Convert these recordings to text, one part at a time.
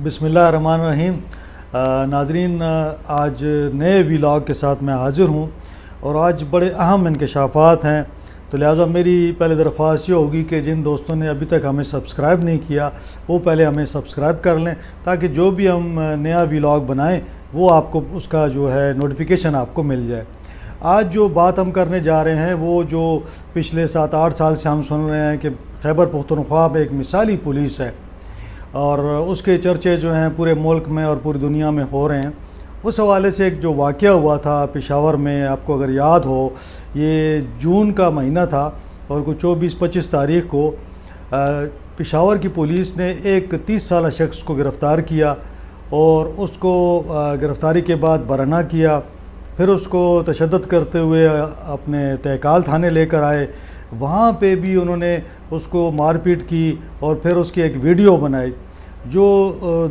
बिस्मिल्लाहिर्रहमानिर्रहीम। नाज़रीन, आज नए व्लॉग के साथ मैं हाज़िर हूँ और आज बड़े अहम इंकशाफात हैं। तो लिहाजा मेरी पहले दरख्वास्त ये होगी कि जिन दोस्तों ने अभी तक हमें सब्सक्राइब नहीं किया वो पहले हमें सब्सक्राइब कर लें, ताकि जो भी हम नया व्लॉग बनाएं वो आपको उसका जो है नोटिफिकेशन आपको मिल जाए। आज जो बात हम करने जा रहे हैं वो जो पिछले 7-8 साल से हम सुन रहे हैं कि खैबर पख्तूनख्वा में एक मिसाली पुलिस है और उसके चर्चे जो हैं पूरे मुल्क में और पूरी दुनिया में हो रहे हैं। उस हवाले से एक जो वाक़या हुआ था पेशावर में, आपको अगर याद हो, ये जून का महीना था और कुछ 24-25 तारीख़ को पेशावर की पुलिस ने एक 30 साल शख्स को गिरफ़्तार किया और उसको गिरफ़्तारी के बाद बराना किया। फिर उसको तशद्दुद करते हुए अपने तहकाल थाने लेकर आए। वहाँ पे भी उन्होंने उसको मारपीट की और फिर उसकी एक वीडियो बनाई। जो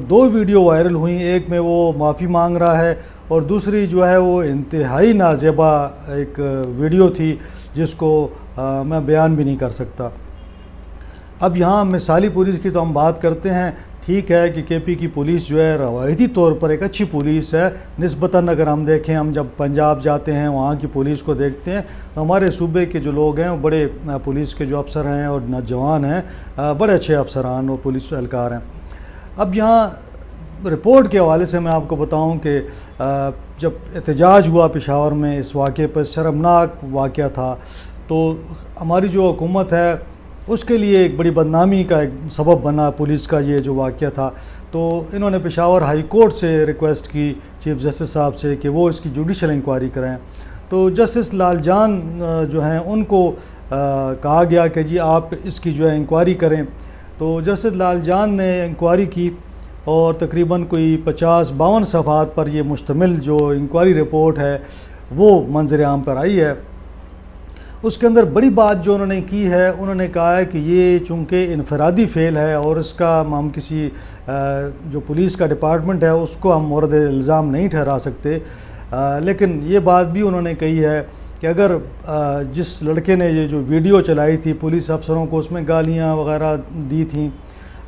2 वीडियो वायरल हुई, एक में वो माफ़ी मांग रहा है और दूसरी जो है वो इंतहाई नाज़ेबा एक वीडियो थी जिसको मैं बयान भी नहीं कर सकता। अब यहाँ मिसाली पुलिस की तो हम बात करते हैं। ठीक है कि केपी की पुलिस जो है रवायती तौर पर एक अच्छी पुलिस है निस्बतन। अगर हम देखें, हम जब पंजाब जाते हैं वहाँ की पुलिस को देखते हैं तो हमारे सूबे के जो लोग हैं वो बड़े पुलिस के जो अफसर हैं और नौजवान हैं, बड़े अच्छे अफसरान और पुलिस एहलकार हैं। अब यहाँ रिपोर्ट के हवाले से मैं आपको बताऊं कि जब एहतजाज हुआ पेशावर में इस वाक़े पर, शर्मनाक वाक़या था, तो हमारी जो हुकूमत है उसके लिए एक बड़ी बदनामी का एक सबब बना पुलिस का ये जो वाक़या था। तो इन्होंने पेशावर हाई कोर्ट से रिक्वेस्ट की चीफ़ जस्टिस साहब से कि वो इसकी जुडिशल इंक्वायरी कराएं। तो जस्टिस लालजान जो हैं उनको कहा गया कि जी आप इसकी जो है इंक्वायरी करें। तो जस्टिस लालजान ने इंक्वायरी की और तकरीबन कोई 50-52 सफ़हात पर ये मुश्तमिल जो इंक्वायरी रिपोर्ट है वो मंज़र आम पर आई है। उसके अंदर बड़ी बात जो उन्होंने की है, उन्होंने कहा है कि ये चूँकि इनफरादी फ़ेल है और इसका हम किसी जो पुलिस का डिपार्टमेंट है उसको हम मोरद इल्ज़ाम नहीं ठहरा सकते। लेकिन ये बात भी उन्होंने कही है कि अगर जिस लड़के ने ये जो वीडियो चलाई थी पुलिस अफसरों को, उसमें गालियाँ वगैरह दी थी,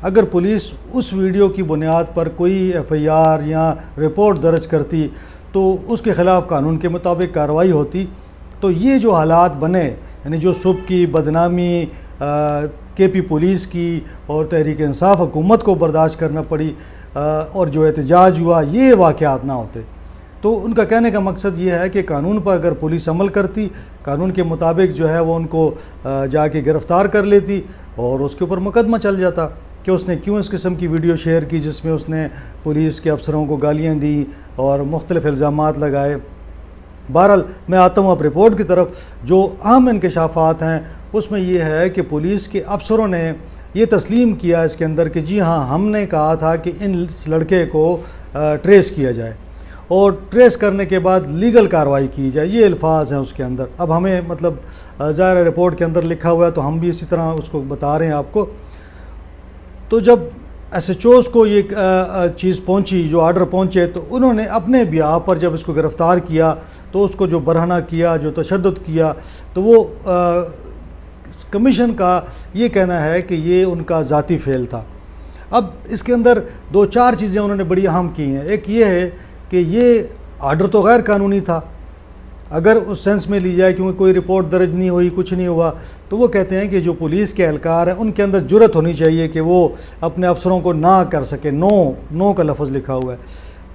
अगर पुलिस उस वीडियो की बुनियाद पर कोई FIR या रिपोर्ट दर्ज करती तो उसके ख़िलाफ़ कानून के मुताबिक कार्रवाई होती। तो ये जो हालात बने, यानी जो सुबह की बदनामी केपी पुलिस की और तहरीक इंसाफ हुकूमत को बर्दाश्त करना पड़ी और जो एहतजाज हुआ, ये वाक़यात ना होते। तो उनका कहने का मकसद ये है कि कानून पर अगर पुलिस अमल करती, कानून के मुताबिक जो है वो उनको जाके गिरफ़्तार कर लेती और उसके ऊपर मुकदमा चल जाता कि उसने क्यों इस किस्म की वीडियो शेयर की जिसमें उसने पुलिस के अफसरों को गालियाँ दी और मुख्तलिफ़ इल्ज़ामात लगाए। बहरहाल मैं आता हूँ अब रिपोर्ट की तरफ। जो अहम इंकशाफात हैं उसमें ये है कि पुलिस के अफसरों ने ये तस्लीम किया इसके अंदर कि जी हाँ, हमने कहा था कि इस लड़के को ट्रेस किया जाए और ट्रेस करने के बाद लीगल कार्रवाई की जाए, ये अल्फाज हैं उसके अंदर। अब हमें मतलब ज़ाहिर रिपोर्ट के अंदर लिखा हुआ है तो हम भी इसी तरह उसको बता रहे हैं आपको। तो जब SHOs को ये चीज़ पहुंची, जो आर्डर पहुंचे, तो उन्होंने अपने बियाह पर जब इसको गिरफ़्तार किया तो उसको जो बरहना किया, जो तशद्दुद किया, तो वो कमीशन का ये कहना है कि ये उनका ज़ाती फ़ेल था। अब इसके अंदर 2-4 चीज़ें उन्होंने बड़ी अहम की हैं। एक ये है कि ये आर्डर तो गैर कानूनी था अगर उस सेंस में ली जाए, क्योंकि कोई रिपोर्ट दर्ज नहीं हुई, कुछ नहीं हुआ। तो वो कहते हैं कि जो पुलिस के एहलकार हैं उनके अंदर जुर्रत होनी चाहिए कि वो अपने अफसरों को ना कर सके। नो का लफ्ज़ लिखा हुआ है।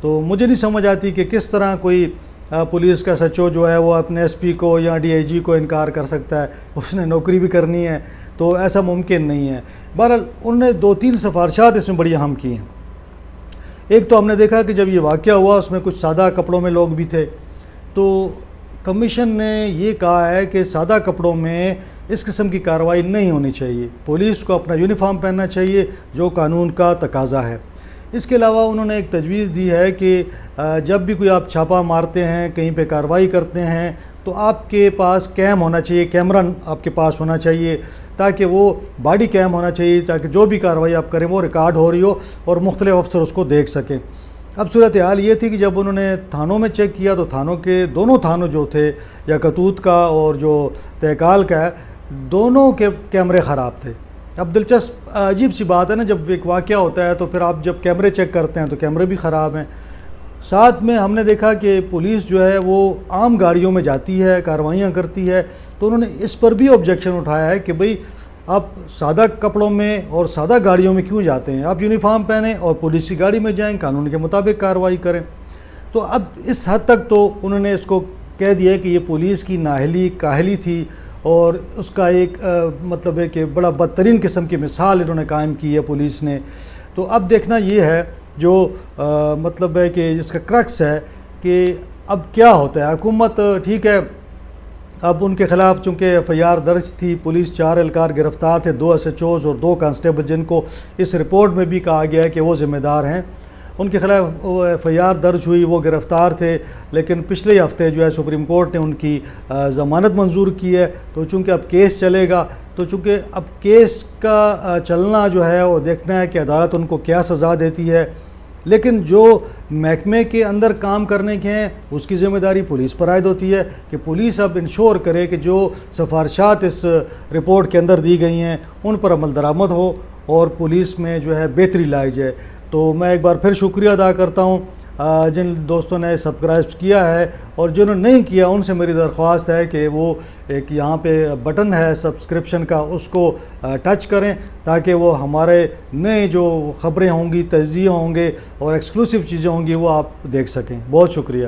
तो मुझे नहीं समझ आती कि किस तरह कोई पुलिस का SHO जो है वो अपने SP को या DIG को इनकार कर सकता है। उसने नौकरी भी करनी है, तो ऐसा मुमकिन नहीं है। बहरहाल उन्होंने 2-3 सिफारिशात इसमें बड़ी अहम की हैं। एक तो हमने देखा कि जब ये वाक़या हुआ उसमें कुछ सादा कपड़ों में लोग भी थे, तो कमीशन ने ये कहा है कि सादा कपड़ों में इस किस्म की कार्रवाई नहीं होनी चाहिए। पुलिस को अपना यूनिफॉर्म पहनना चाहिए जो कानून का तकाजा है। इसके अलावा उन्होंने एक तजवीज़ दी है कि जब भी कोई आप छापा मारते हैं, कहीं पे कार्रवाई करते हैं, तो आपके पास कैम होना चाहिए, कैमरा आपके पास होना चाहिए, ताकि वो बॉडी कैम होना चाहिए, ताकि जो भी कार्रवाई आप करें वो रिकॉर्ड हो रही हो और मुख्तलिफ अफसर उसको देख सकें। अब सूरत हाल ये थी कि जब उन्होंने थानों में चेक किया तो थानों के दोनों थानों जो थे, या कतूत का और जो तहकाल का है, दोनों के कैमरे ख़राब थे। اب دلچسپ عجیب سی بات ہے نا، جب ایک واقعہ ہوتا ہے تو پھر آپ جب کیمرے چیک کرتے ہیں تو کیمرے بھی خراب ہیں. ساتھ میں ہم نے دیکھا کہ پولیس جو ہے وہ عام گاڑیوں میں جاتی ہے، کارروائیاں کرتی ہے، تو انہوں نے اس پر بھی آبجیکشن اٹھایا ہے کہ بھئی آپ سادہ کپڑوں میں اور سادہ گاڑیوں میں کیوں جاتے ہیں؟ آپ یونیفارم پہنیں اور پولیس کی گاڑی میں جائیں، قانون کے مطابق کارروائی کریں. تو اب اس حد تک تو انہوں نے اس کو کہہ دیا کہ یہ پولیس کی نااہلی کاہلی تھی، اور اس کا ایک مطلب ہے کہ بڑا بدترین قسم کی مثال انہوں نے قائم کی ہے پولیس نے. تو اب دیکھنا یہ ہے جو مطلب ہے کہ جس کا کرکس ہے کہ اب کیا ہوتا ہے. حکومت ٹھیک ہے، اب ان کے خلاف چونکہ ایف آئی آر درج تھی، پولیس 4 اہلکار گرفتار تھے، 2 ایس ایچ اوز اور 2 کانسٹیبل، جن کو اس رپورٹ میں بھی کہا گیا ہے کہ وہ ذمہ دار ہیں. ان کے خلاف ایف آئی آر درج ہوئی، وہ گرفتار تھے، لیکن پچھلے ہفتے جو ہے سپریم کورٹ نے ان کی ضمانت منظور کی ہے. تو چونکہ اب کیس چلے گا، تو چونکہ اب کیس کا چلنا جو ہے وہ دیکھنا ہے کہ عدالت ان کو کیا سزا دیتی ہے. لیکن جو محکمے کے اندر کام کرنے کے ہیں اس کی ذمہ داری پولیس پر عائد ہوتی ہے کہ پولیس اب انشور کرے کہ جو سفارشات اس رپورٹ کے اندر دی گئی ہیں ان پر عمل درآمد ہو اور پولیس میں جو ہے بہتری لائی جائے. تو میں ایک بار پھر شکریہ ادا کرتا ہوں جن دوستوں نے سبسکرائب کیا ہے، اور جنہوں نے نہیں کیا ان سے میری درخواست ہے کہ وہ ایک یہاں پہ بٹن ہے سبسکرپشن کا، اس کو ٹچ کریں تاکہ وہ ہمارے نئے جو خبریں ہوں گی، تجزیے ہوں گے اور ایکسکلوسیو چیزیں ہوں گی وہ آپ دیکھ سکیں. بہت شکریہ.